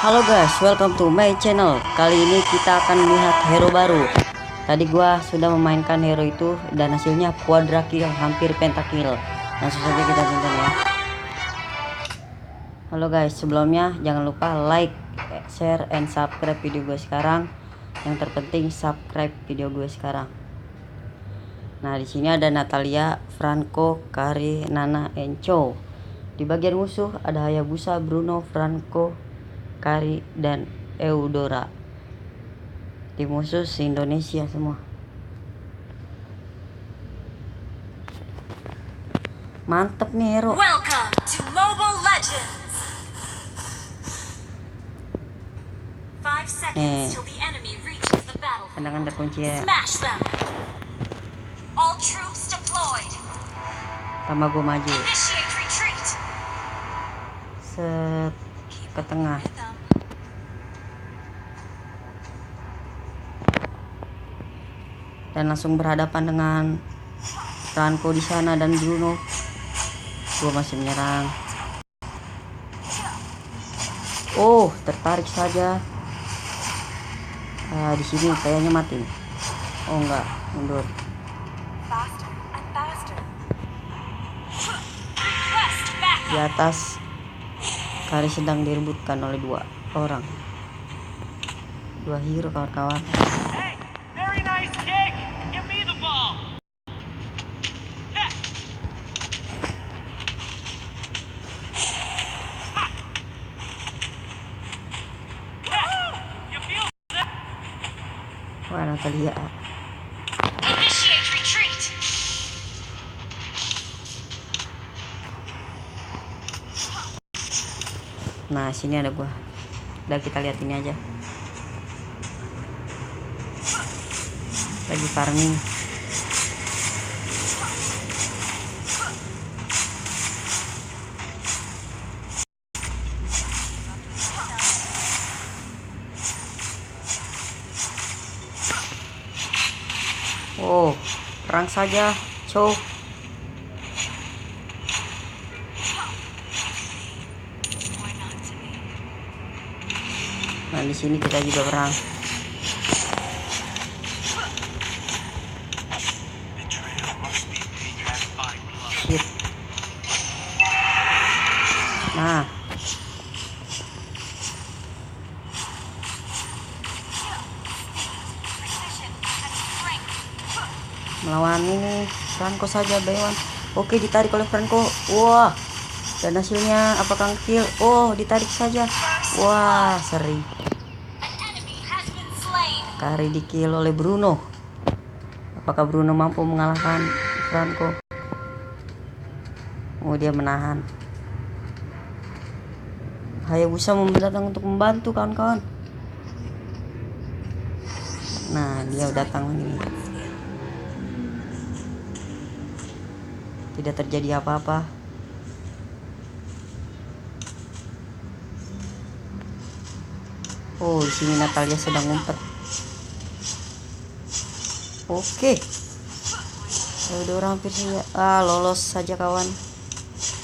Halo guys, welcome to my channel. Kali ini kita akan melihat hero baru. Tadi gua sudah memainkan hero itu dan hasilnya quadra kill, hampir pentakill. Langsung saja kita tonton ya. Halo guys, sebelumnya jangan lupa like, share, and subscribe video gue sekarang. Yang terpenting subscribe video gue sekarang. Nah, di sini ada Natalia, Franco, Kari, Nana, Encho. Di bagian musuh ada Hayabusa, Bruno, Franco, Kari, dan Eudora. Tim musuh se-Indonesia semua. Mantep nih hero. Welcome to Mobile Legends. 5 seconds till the enemy reaches the battlefield. Tendangan terkunci ya. Smash them. All troops deployed. Tambah gue maju. Initiate retreat. Set ke tengah. Dan langsung berhadapan dengan Franco di sana dan Bruno. Gue masih menyerang. Oh, tertarik saja. Di sini kayaknya mati. Oh enggak, mundur. Di atas Kari sedang direbutkan oleh dua orang. Dua hero kawan-kawan. Wah, Natalia. Initiate retreat. Nah, sini ada gua. Udah, kita lihat ini aja. Lagi farming. Oh, perang saja, cow. Nah, di sini kita juga perang. Shit. Nah, melawan ini Franco saja Baywan. Oke, ditarik oleh Franco. Wah, dan hasilnya apakah kill? Oh, ditarik saja. Wah, seri. Kari di kill oleh Bruno. Apakah Bruno mampu mengalahkan Franco? Oh, dia menahan. Hayabusa datang untuk membantu kawan-kawan. Nah, dia datang lagi. Tidak terjadi apa-apa. Oh, di sini Natalia sedang ngumpet. Oke. Udah orang hampir saja. Lolos saja kawan.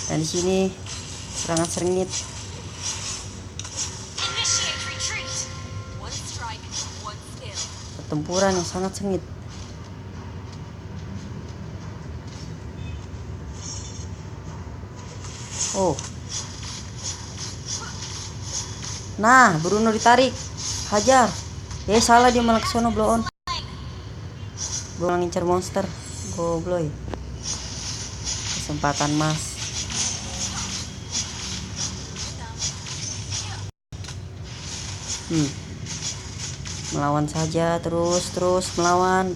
Dan di sini serangan sengit. Pertempuran yang sangat sengit. Oh. Nah, Bruno ditarik. Hajar. Salah, dia malah ke sono blow on. Gue ngincar monster. Gobloy. Kesempatan mas. Melawan saja, terus melawan.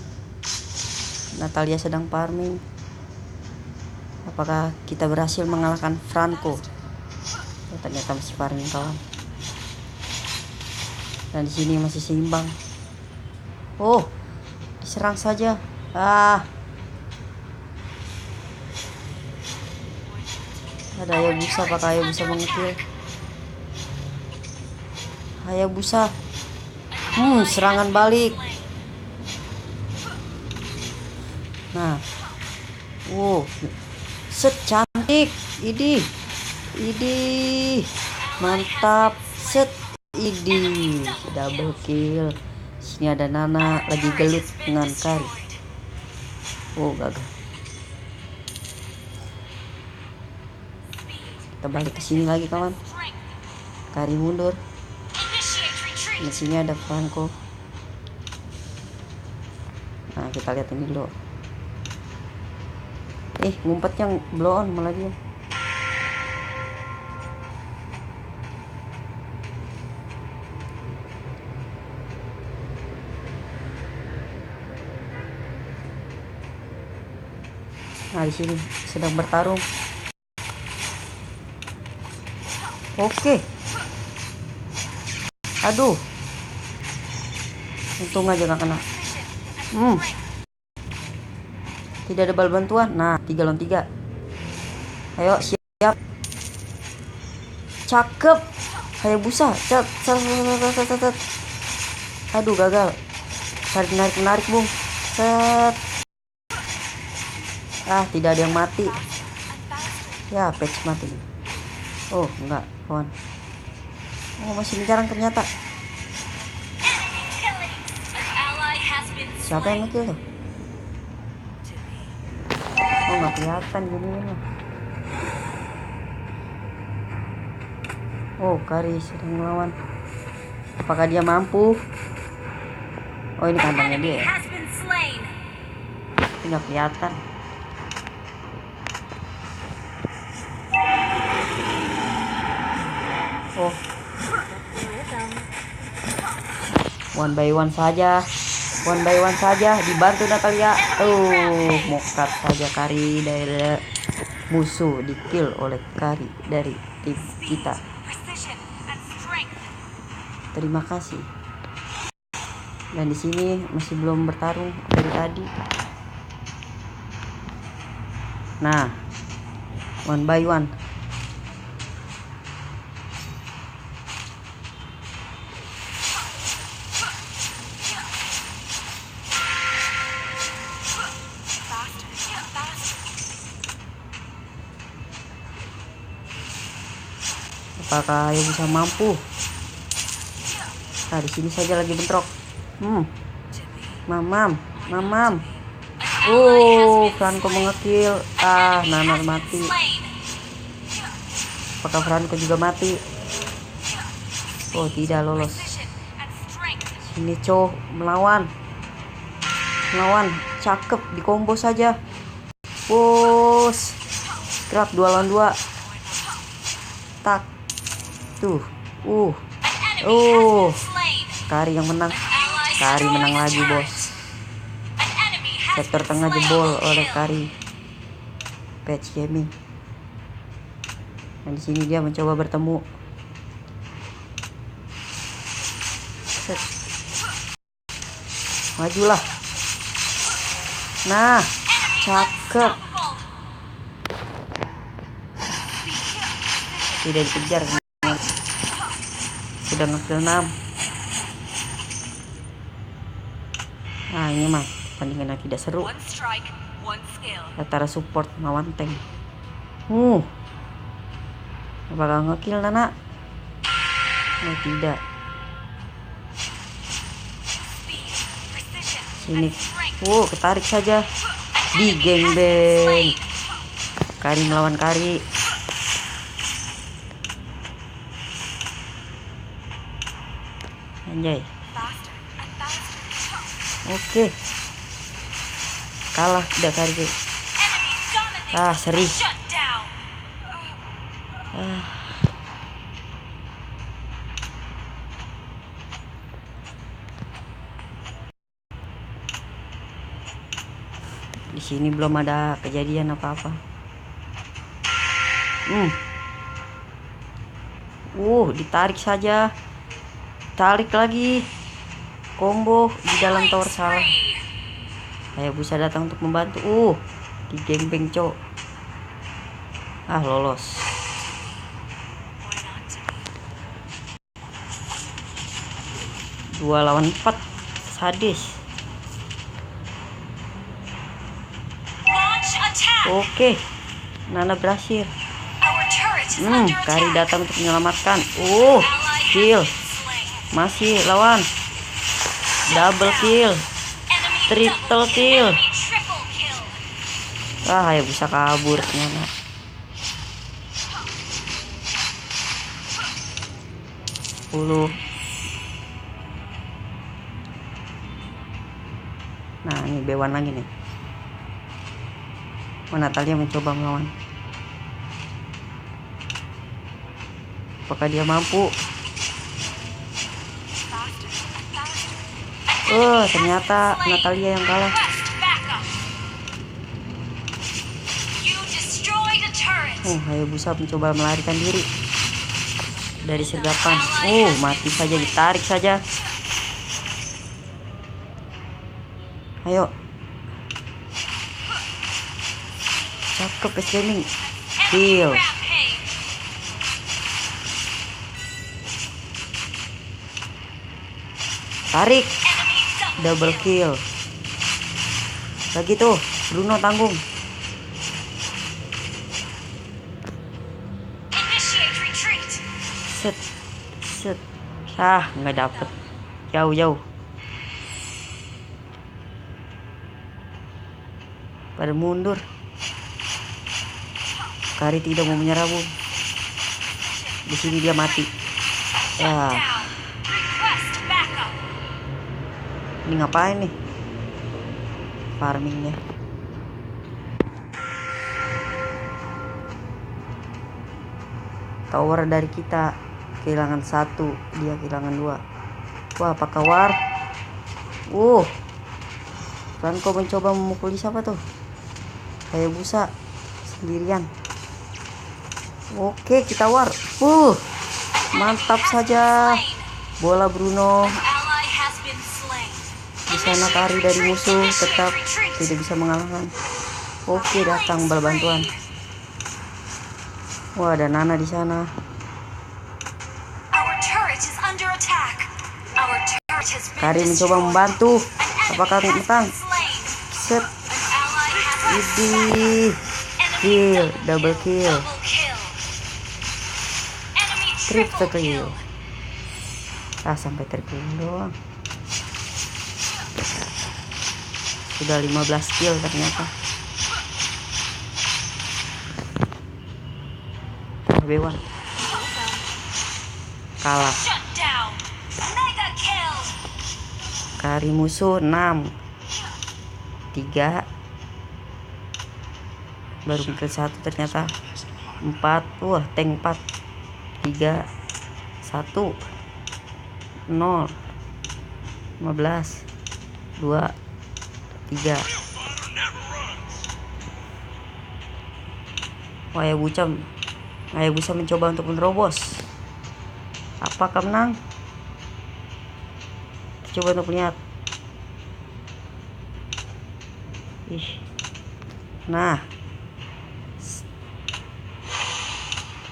Natalia sedang farming. Apakah kita berhasil mengalahkan Franco? Ternyata masih farming kawan. Dan di sini masih seimbang. Oh, diserang saja. Ada Hayabusa, apakah Hayabusa mengekill? Hayabusa. Serangan balik. Nah. Set, cantik. Idih. Mantap. Set. Idi, double kill. Sini ada Nana lagi gelut dengan Kari. Oh, gagal. Kita balik ke sini lagi kawan. Kari mundur. Di sini ada Franco. Nah, kita lihat ini dulu. Ngumpetnya blow on malah dia. Nah, di sini sedang bertarung. Oke. Aduh. Untung aja gak kena. Tidak ada bal bantuan. Nah, 3 lawan 3. Ayo, siap. Cakep. Hayabusa. Cet. Aduh, gagal. Narik, Bung. Set. Tidak ada yang mati. Ya, patch mati. Oh, enggak, kawan. Oh, masih jarang ternyata. Siapa yang ngekill tuh? Oh, nggak kelihatan jadinya. Oh, Kari sedang melawan. Apakah dia mampu? Oh, ini kandangnya dia ya. Nggak kelihatan. Oh, one by one saja, dibantu Natalia. Mokat saja Kari dari musuh, di kill oleh Kari dari tim kita. Terima kasih. Dan di sini masih belum bertarung dari tadi. Nah, one by one. Apakah yang bisa mampu? Nah, di sini saja lagi bentrok. Mamam. Franco mengekill. Nana mati. Apakah Franco juga mati? Oh, tidak lolos. Ini Cho melawan. Cakep, di combo saja. Bos. Gerak 2 lawan 2. Tak. Tuh. Kari yang menang. Kari menang lagi, bos. Sektor tengah jebol oleh Kari. Patch gaming. Dan di sini dia mencoba bertemu. Set. Majulah. Nah, cakep. Tidak dikejar. Sudah ngekill 6. Nah, ini mah pertandingan yang tidak seru antara support melawan tank. Apakah ngekill Nana? Oh, tidak. Sini. Ketarik saja. Di gangbang. Kari melawan Kari. Anjay. Oke. Kalah tidak Kari. Seri. Di sini belum ada kejadian apa-apa. Ditarik saja. Tarik lagi. Combo di dalam tower salah. Hayabusa datang untuk membantu. Di gangbang Cho. Lolos. Dua lawan 4. Sadis. Oke. Nana berhasil. Kari datang untuk menyelamatkan. Kill. Masih lawan. Double kill. Enemy Triple double kill. Enemy triple kill. Ya bisa kabur ternyata. Sepuluh. Nah ini B1 lagi nih. Natalia mencoba melawan. Apakah dia mampu? Ternyata Natalia yang kalah. Hayabusa mencoba melarikan diri dari sergapan. Mati saja, ditarik saja. Ayo. Cakep scaling. Kill. Tarik. Double kill. Lagi tuh, Bruno tanggung. Set. Nggak dapet. Jauh. Pada mundur. Kari tidak mau menyerah, Bu. Di sini dia mati. Ya. Ini ngapain nih? Farmingnya. Tower dari kita kehilangan 1, dia kehilangan 2. Wah, apakah war? Franco mencoba memukuli siapa tuh? Hayabusa sendirian. Oke, kita war. Mantap saja. Bola Bruno. Di sana Kari dari musuh tetap tidak bisa mengalahkan. Oke, datang bal bantuan. Wah, ada Nana di sana. Kari mencoba membantu. Apakah menang? Set. Kill, double kill. Triple kill. Sampai terkill doang. Sudah 15 kill ternyata. B1 kalah. Kari musuh 6 3 baru kill 1 ternyata. 4. Tank 4 3 1 0 15 2 3. Hayabusa mencoba untuk menerobos. Apakah menang? Coba untuk lihat. Nah,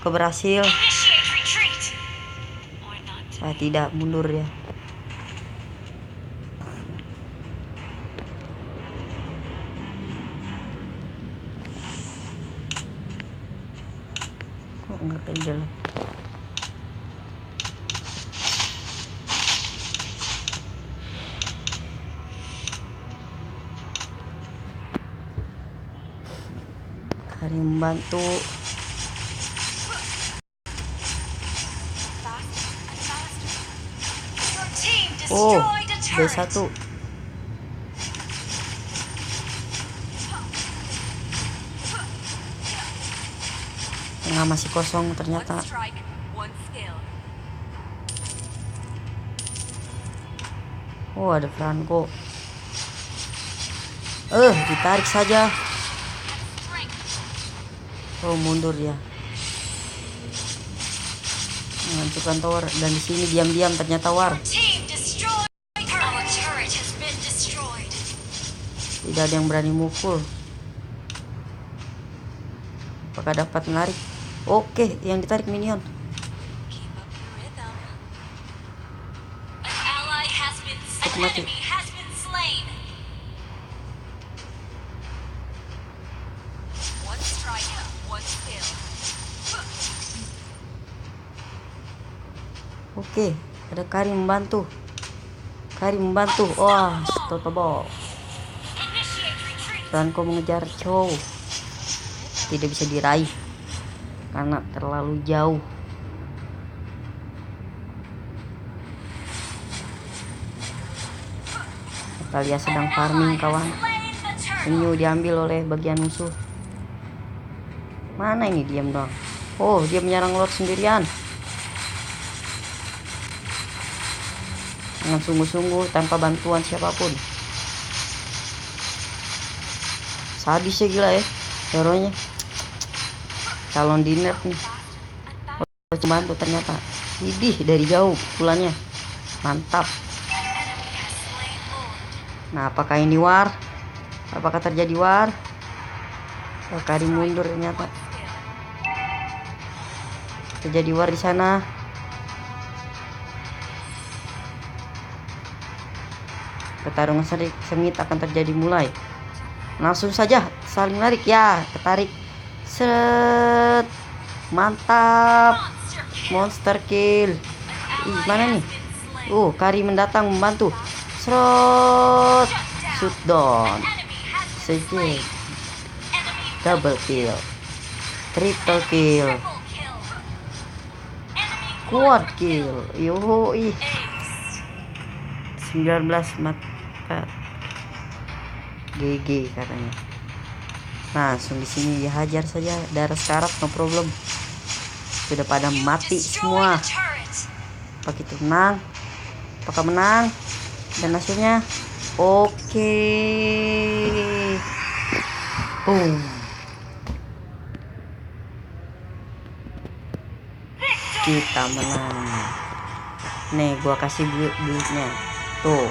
berhasil. Tidak, mundur ya. Kok nggak kejar? Kari membantu. B1. Tengah masih kosong ternyata. Ada Franco. Ditarik saja. Mundur ya. Menghancurkan tower, dan di sini diam-diam ternyata war. Tidak ada yang berani mukul. Apakah dapat menarik? Oke, yang ditarik minion. Mati. Oke, Ada Kari membantu. Wah, stopable. Franco mengejar Chow. Tidak bisa diraih karena terlalu jauh. Natalia sedang farming kawan. Penyu diambil oleh bagian musuh. Mana ini, diam dong. Oh, dia menyerang Lord sendirian. Dengan sungguh-sungguh tanpa bantuan siapapun. Sadis ya, gila ya hero-nya. Calon dinner nih. Oh, cuma bantu ternyata. Idih, dari jauh pukulannya. Mantap. Nah, apakah ini war? Apakah terjadi war? Oh, Kari mundur ternyata. Terjadi war di sana. Pertarungan sengit akan terjadi mulai. Langsung saja saling narik ya, ketarik. Set. Mantap. Monster kill. Mana nih? Kari mendatang membantu. Serot. Shoot down. Sejek. Double kill. Triple kill. Quad kill. Yoi. 19 mata. GG katanya. Nah, langsung di sini dihajar saja. Darah sekarat, no problem. Sudah pada mati semua. Apakah itu menang? Apakah menang? Dan hasilnya oke. Boom. Kita menang. Nih, gua kasih duitnya. Tuh.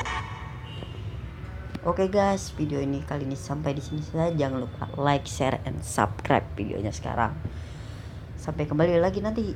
Oke guys, video ini kali ini sampai di sini saja. Jangan lupa like, share, and subscribe videonya sekarang. Sampai kembali lagi nanti.